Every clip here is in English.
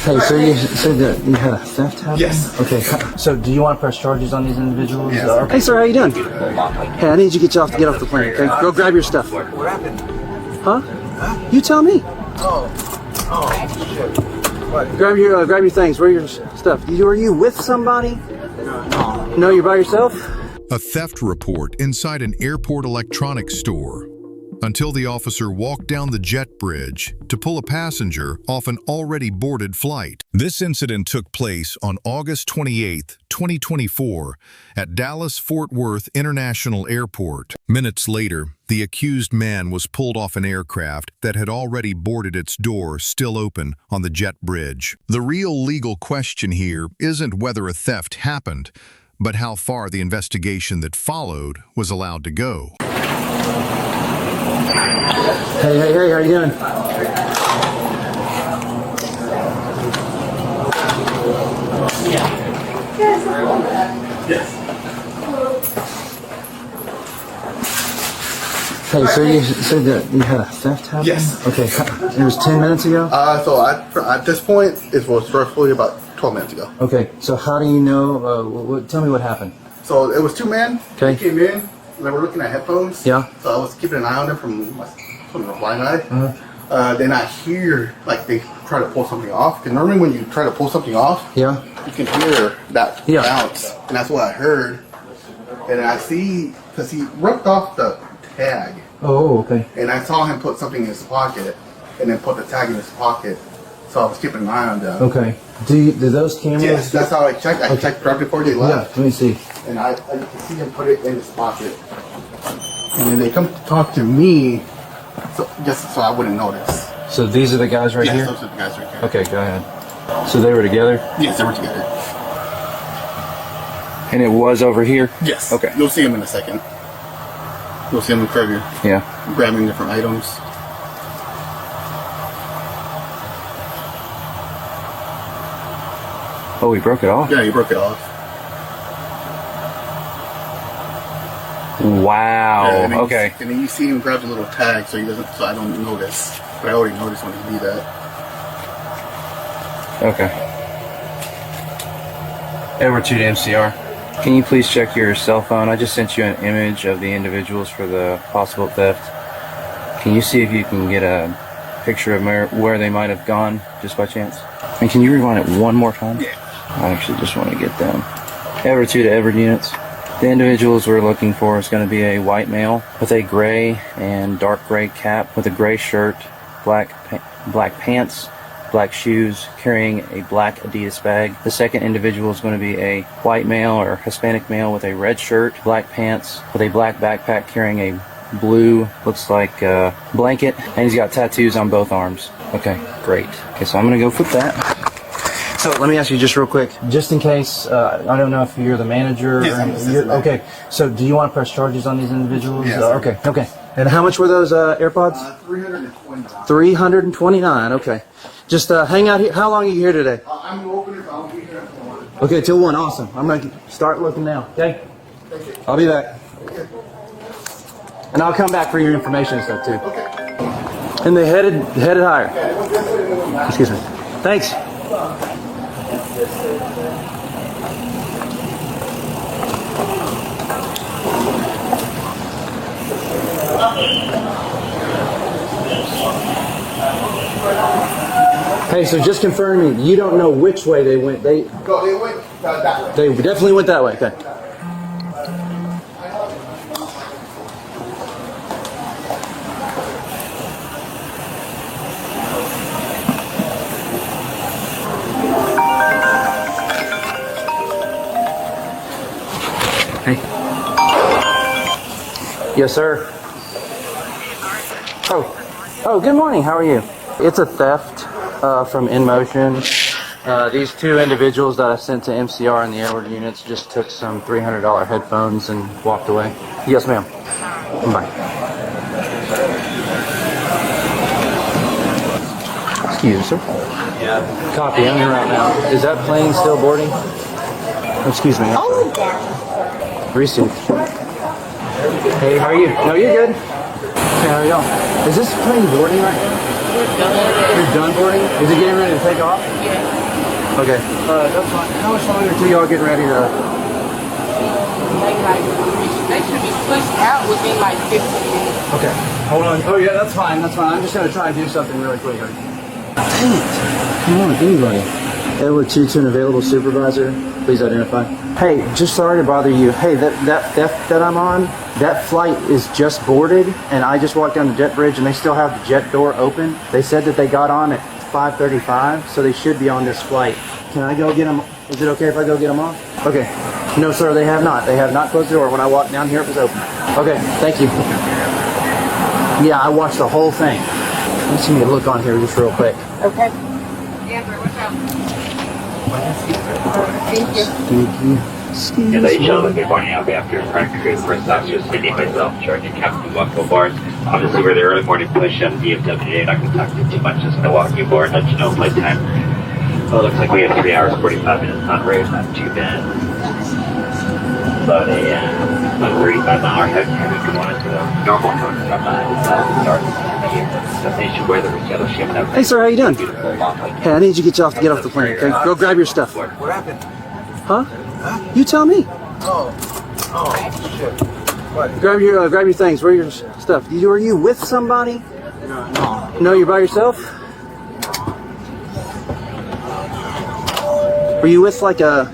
Hey, so you said that you had a theft happen? Yes. Okay, so do you want to press charges on these individuals? Yes. Hey, sir, how you doing? Hey, I need you to get off the plane, okay? Go grab your stuff. What happened? Huh? You tell me. Oh, shit. What? Grab your things. Where are your stuff? Are you with somebody? No. No, you're by yourself? A theft report inside an airport electronics store, until the officer walked down the jet bridge to pull a passenger off an already boarded flight. This incident took place on August 28, 2024, at Dallas-Fort Worth International Airport. Minutes later, the accused man was pulled off an aircraft that had already boarded its door still open on the jet bridge. The real legal question here isn't whether a theft happened, but how far the investigation that followed was allowed to go. Hey, how you doing? Hey, so you said that you had a theft happen? Yes. Okay, it was 10 minutes ago? So at this point, it was roughly about 12 minutes ago. Okay, so how do you know, tell me what happened. So it was two men. Okay. They came in, and they were looking at headphones. Yeah. So I was keeping an eye on them from the blind eye. Then I hear, like, they try to pull something off. Because normally when you try to pull something off, Yeah. you can hear that bounce. And that's what I heard. And then I see, because he ripped off the tag. Oh, okay. And I saw him put something in his pocket, and then put the tag in his pocket. So I was keeping an eye on them. Okay. Do those cameras? Yes, that's how I checked. I checked right before they left. Yeah, let me see. And I can see him put it in his pocket. And then they come to talk to me, just so I wouldn't notice. So these are the guys right here? Yes, those are the guys right here. Okay, go ahead. So they were together? Yes, they were together. And it was over here? Yes. Okay. You'll see him in a second. You'll see him further. Yeah. Grabbing different items. Oh, he broke it off? Yeah, he broke it off. Wow. Yeah, and then Okay. And then you see him grab the little tag, so I don't notice. But I already noticed when he did that. Okay. Edward 2 to MCR. Can you please check your cell phone? I just sent you an image of the individuals for the possible theft. Can you see if you can get a picture of where they might have gone, just by chance? And can you rewind it one more time? Yeah. I actually just want to get them. Edward 2 to Edward units. The individuals we're looking for is going to be a white male with a gray and dark gray cap, with a gray shirt, black pants, black shoes, carrying a black Adidas bag. The second individual is going to be a white male or Hispanic male with a red shirt, black pants, with a black backpack, carrying a blue, looks like a blanket, and he's got tattoos on both arms. Okay, great. Okay, so I'm going to go with that. So let me ask you just real quick, just in case, I don't know if you're the manager. Yes, I'm the assistant manager. Okay, so do you want to press charges on these individuals? Yes. Okay. And how much were those AirPods? 329. 329, okay. Just hang out here. How long are you here today? I'm open if I'll be here at 1. Okay, till 1, awesome. I'm going to start looking now, okay? I'll be back. And I'll come back for your information and stuff too. Okay. And they headed higher. Excuse me. Thanks. Hey, so just confirm me, you don't know which way they went. They went that way. They definitely went that way. Okay. Hey. Yes, sir. Oh, good morning. How are you? It's a theft from InMotion. These two individuals that I sent to MCR in the Edward units just took some $300 headphones and walked away. Yes, ma'am. Bye. Excuse me, sir. Yeah. Copy. I'm here right now. Is that plane still boarding? Excuse me. Received. Hey, how are you? No, you're good. Hey, how are y'all? Is this plane boarding right now? You're done boarding? Is it getting ready to take off? Yeah. Okay. That's fine. How much longer until y'all getting ready to... They should be pushed out within like 15 minutes. Okay. Hold on. Oh yeah, that's fine. That's fine. I'm just gonna try and do something really quick. Dang it. Come on, anybody. Edward Tutu, available supervisor. Please identify. Hey, just sorry to bother you. Hey, that I'm on, that flight is just boarded, and I just walked down the jet bridge, and they still have the jet door open. They said that they got on at 5:35, so they should be on this flight. Can I go get them? Is it okay if I go get them off? Okay. No, sir, they have not. They have not closed the door. When I walked down here, it was open. Okay, thank you. Yeah, I watched the whole thing. Let's see me look on here just real quick. Okay. Yeah, watch out. Thank you. Thank you. Ladies and gentlemen, good morning. I'll be after your front crew. First officer, Sydney, myself, Sergeant Captain Walko Bars. Obviously, we're the early morning push on DFW today. Not going to talk to you too much. Just going to walk you aboard, let you know flight time. Well, it looks like we have 3 hours, 45 minutes on route. Not too bad. About a 35-mile heavy going into the normal cone from start. Destination where there was yellow ship. Hey, sir, how you doing? Hey, I need you to get off the plane, okay? Go grab your stuff. What happened? Huh? You tell me. Oh, shit. What? Grab your things. Where are your stuff? Were you with somebody? No. No, you're by yourself? Were you with like a...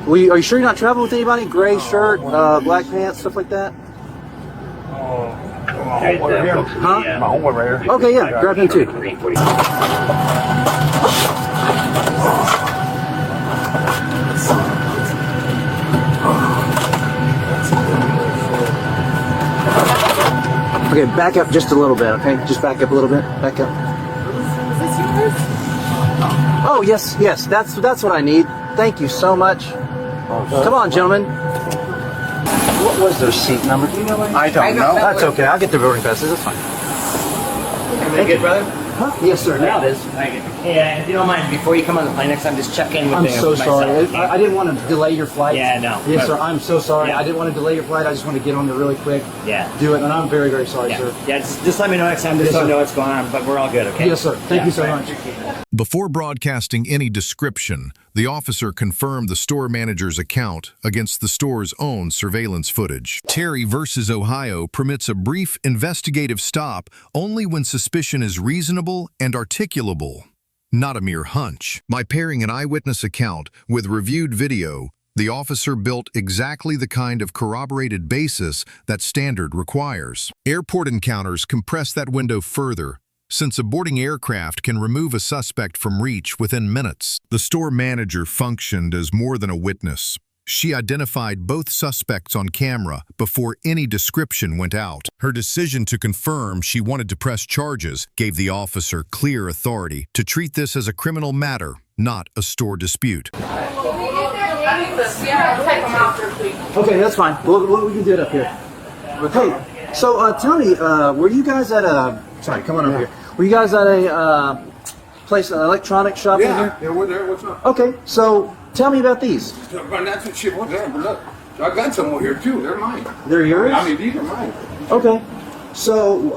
are you sure you're not traveling with anybody? Gray shirt, black pants, stuff like that? Huh? My homeboy right here. Okay, yeah, grab him too. Okay, back up just a little bit, okay? Just back up a little bit. Back up. Is this yours? Oh, yes, that's what I need. Thank you so much. Come on, gentlemen. What was their seat number? Do you know? I don't know. That's okay. I'll get the boarding passes. That's fine. Everything good, brother? Huh? Yes, sir. Now it is. Yeah, if you don't mind, before you come on the plane next time, just check in with I'm me. so sorry. I didn't want to delay your flight. Yeah, no. Yes, sir. I'm so sorry. Yeah. I didn't want to delay your flight. I just want to get on there really quick. Yeah. Do it, and I'm very, very sorry, Yeah, sir. yeah, just let me know next time, just Yes, so I sir. know what's going on, but we're all good, okay? Yes, sir. Thank you so right. much. Before broadcasting any description, the officer confirmed the store manager's account against the store's own surveillance footage. Terry versus Ohio permits a brief investigative stop only when suspicion is reasonable and articulable, not a mere hunch. By pairing an eyewitness account with reviewed video, the officer built exactly the kind of corroborated basis that standard requires. Airport encounters compress that window further, since a boarding aircraft can remove a suspect from reach within minutes. The store manager functioned as more than a witness. She identified both suspects on camera before any description went out. Her decision to confirm she wanted to press charges gave the officer clear authority to treat this as a criminal matter, not a store dispute. Okay, that's fine. We can do it up here. Hey, so tell me, were you guys at a... Sorry, come on over here. Were you guys at a place, an electronic shop in here? Yeah, we're there. What's up? Okay, so tell me about these. But that's what shit was there. But look, I got some over here too. They're mine. They're yours? I mean, these are mine. Okay. So,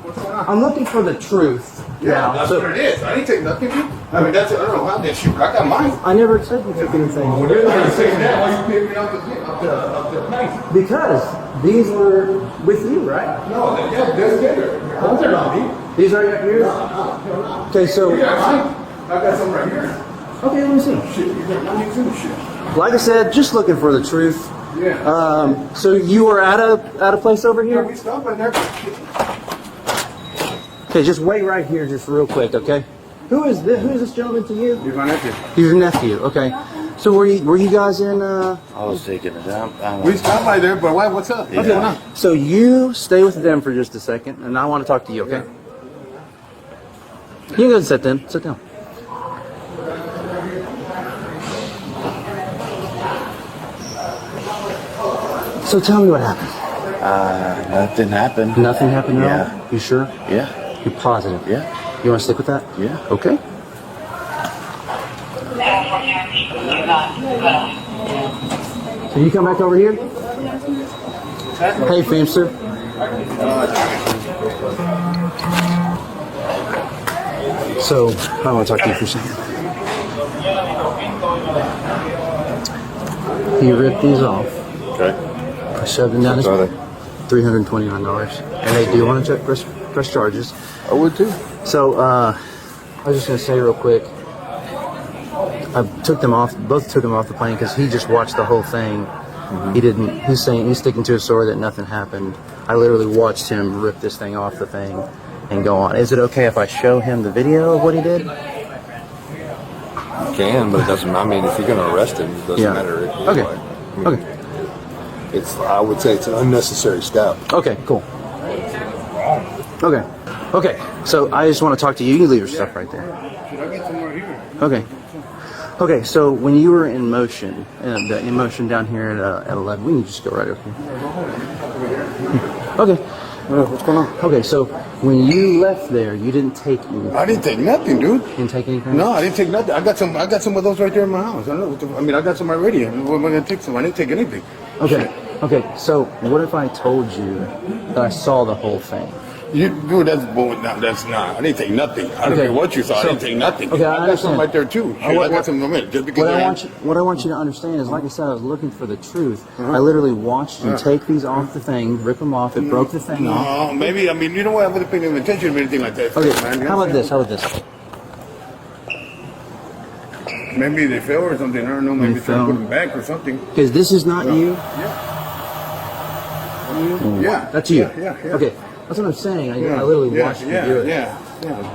What's going on? I'm looking for the truth. Yeah, that's so, what it is. I didn't take nothing. I mean, that's it. I don't know how that shit. I got mine. I never said you took anything. Well, you're not saying that. Why you picked me up the place? Because these were with you, right? No, that's better. Those are not me. These are yours? Okay, so... Yeah, mine. I got some right here. Okay, let me see. Shit, you got money too, shit. Like I said, just looking for the truth. Yeah. So you were at a place over Yeah, here? we stopped right there. Okay, just wait right here just real quick, okay? Who is this gentleman to you? You're my nephew. Your nephew, okay. So were you guys in I was taking it down. We stopped by there, but why? What's up? What's going on? So you stay with them for just a second, and I want to talk to you, okay? You can go and sit then. Sit down. So tell me what happened. Nothing happened. Nothing happened at all? Yeah. You sure? Yeah. You're positive? Yeah. You want to stick with that? Yeah. Okay. So you come back over here? Hey, Feemster. So, I want to talk to you for a second. He ripped these off. Okay. I shoved them down his What are they? $329. And they do want to press charges. I would too. So, I was just going to say real quick, I took them off, both took them off the plane because he just watched the whole thing. He didn't, he's sticking to his story that nothing happened. I literally watched him rip this thing off the thing and go on. Is it okay if I show him the video of what he did? You can, but it doesn't. I mean, if you're going to arrest him, it doesn't matter. Okay. I mean, Okay. I would say it's an unnecessary step. Okay, cool. Okay. Okay. So I just want to talk to you. You leave your stuff right there. Should I get somewhere here? Okay. Okay, so when you were in motion, the in motion down here at 11, we can just go right over here. Okay. What's going on? Okay, so when you left there, you didn't take anything. I didn't take nothing, dude. Didn't take anything? No, I didn't take nothing. I got some of those right there in my house. I got some already. What am I gonna take some? I didn't take anything. Okay. Okay, so what if I told you that I saw the whole thing? Dude, that's bull. No, that's not. I didn't take nothing. I don't care what you saw. I didn't take nothing. Okay, I got some right there too. Shit, I got some of it. Just because what I want you to understand is, like I said, I was looking for the truth. I literally watched you take these off the thing, rip them off. It broke the thing off. No, maybe. I mean, you know what? I wasn't paying any attention to anything like that. Okay, Man. how about this? How about this? Maybe they fell or something. I don't know. Maybe trying to put them back or something. Because this is not you. Yeah. That's you. Yeah. Okay, that's what I'm saying. I literally watched you do it. Yeah.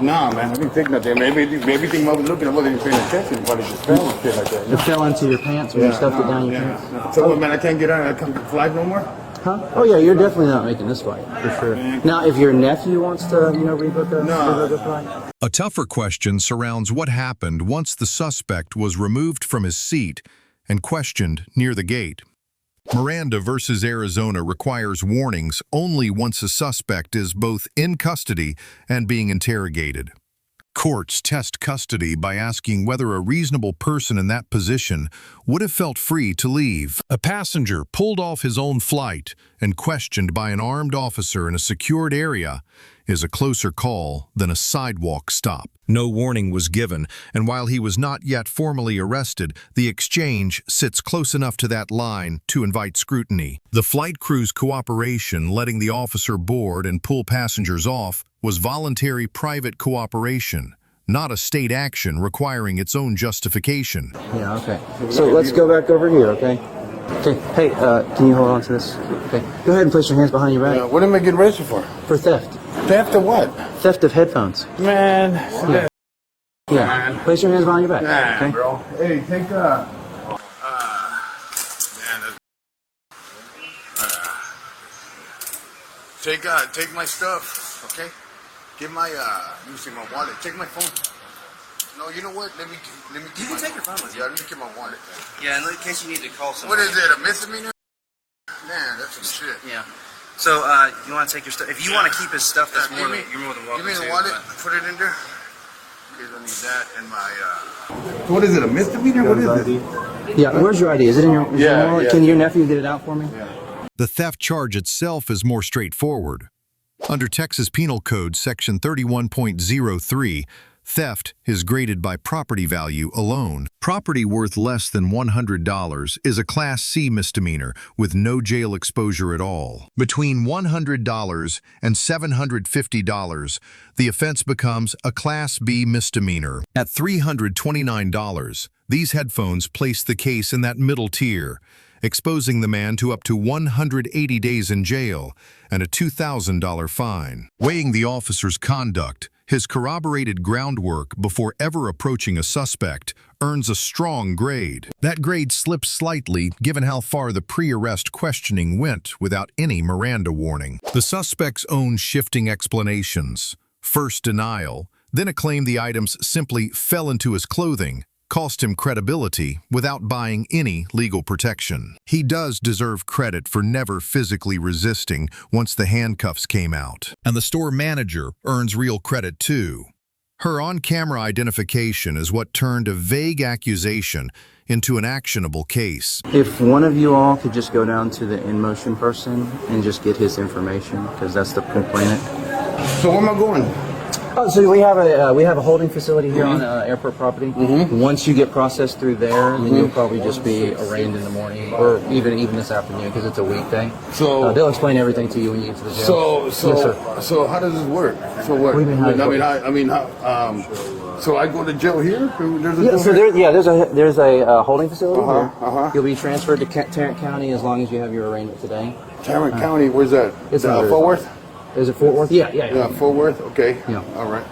Nah, man, I didn't take nothing. Maybe everything I was looking, I wasn't even paying attention. But it just fell and shit like that. It fell into your pants when you stuffed it down your pants. So what, man? I can't get out. I can't fly no more. Huh? Oh yeah, you're definitely not making this flight for sure. Now, if your nephew wants to, rebook a flight. A tougher question surrounds what happened once the suspect was removed from his seat and questioned near the gate. Miranda versus Arizona requires warnings only once a suspect is both in custody and being interrogated. Courts test custody by asking whether a reasonable person in that position would have felt free to leave. A passenger pulled off his own flight and questioned by an armed officer in a secured area is a closer call than a sidewalk stop. No warning was given, and while he was not yet formally arrested, the exchange sits close enough to that line to invite scrutiny. The flight crew's cooperation letting the officer board and pull passengers off was voluntary private cooperation, not a state action requiring its own justification. Yeah, okay. So let's go back over here, okay? Okay, hey, can you hold on to this? Okay, go ahead and place your hands behind your back. What am I getting arrested for? For theft. Theft of what? Theft of headphones. Man. Yeah. Place your hands behind your back. Nah, Okay? bro. Hey, take take my stuff, okay? Give my let me see my wallet. Take my phone. No, you know what? Let me keep You can take your phone with you. Yeah, let me keep my wallet. Yeah, in case you need to call someone. What is it? A misdemeanor? Man, that's some shit. Yeah. So, you want to take your stuff? If you want to keep his stuff, that's you're more than welcome to. Give me the wallet. Put it in there. Okay, I need that and my. So what is it? A misdemeanor? What is it? Yeah, where's your ID? Is it in your wallet? Yeah. Can your nephew get it out for me? Yeah. The theft charge itself is more straightforward. Under Texas Penal Code Section 31.03, theft is graded by property value alone. Property worth less than $100 is a Class C misdemeanor with no jail exposure at all. Between $100 and $750, the offense becomes a Class B misdemeanor. At $329, these headphones place the case in that middle tier, exposing the man to up to 180 days in jail and a $2,000 fine. Weighing the officer's conduct, his corroborated groundwork before ever approaching a suspect earns a strong grade. That grade slips slightly given how far the pre-arrest questioning went without any Miranda warning. The suspect's own shifting explanations, first denial, then a claim the items simply fell into his clothing, cost him credibility without buying any legal protection. He does deserve credit for never physically resisting once the handcuffs came out. And the store manager earns real credit too. Her on-camera identification is what turned a vague accusation into an actionable case. If one of you all could just go down to the in-motion person and just get his information, because that's the complainant. So where am I going? Oh, so we have a holding facility here on airport property. Once you get processed through there, then you'll probably just be arraigned in the morning, or even this afternoon, because it's a weekday. So they'll explain everything to you when you get to the jail. So how does this work? So what? What do you mean, how does it work? How, so I go to jail here? There's a Yeah, jail so here? there's a holding facility here. Uh-huh. You'll be transferred to Tarrant County as long as you have your arraignment today. Tarrant County, where's that? It's Fort Worth? Is it Fort Worth? Yeah. Yeah, Fort Worth. Okay. Yeah. All right.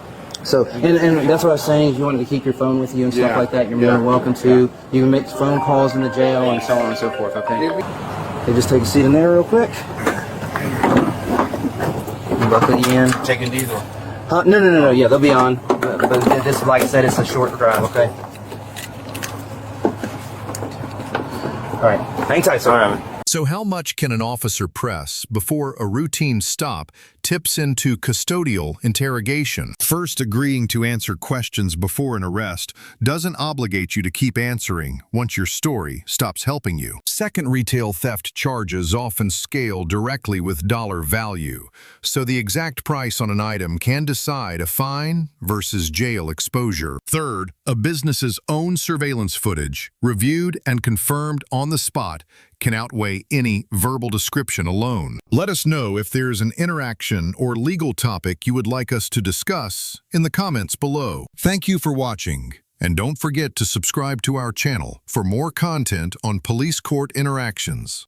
So, and that's what I was saying. If you wanted to keep your phone with you and stuff Yeah. like that, you're more than welcome to. You can make phone calls in the jail and so on and so forth. Okay. Okay, just take a seat in there real quick. Buckle you in. Taking diesel. No. Yeah, they'll be on. But this, like I said, it's a short drive. Okay. All right. Hang tight, sir. All right. So how much can an officer press before a routine stop tips into custodial interrogation? First, agreeing to answer questions before an arrest doesn't obligate you to keep answering once your story stops helping you. Second, retail theft charges often scale directly with dollar value, so the exact price on an item can decide a fine versus jail exposure. Third, a business's own surveillance footage, reviewed and confirmed on the spot, can outweigh any verbal description alone. Let us know if there's an interaction or legal topic you would like us to discuss in the comments below. Thank you for watching, and don't forget to subscribe to our channel for more content on police court interactions.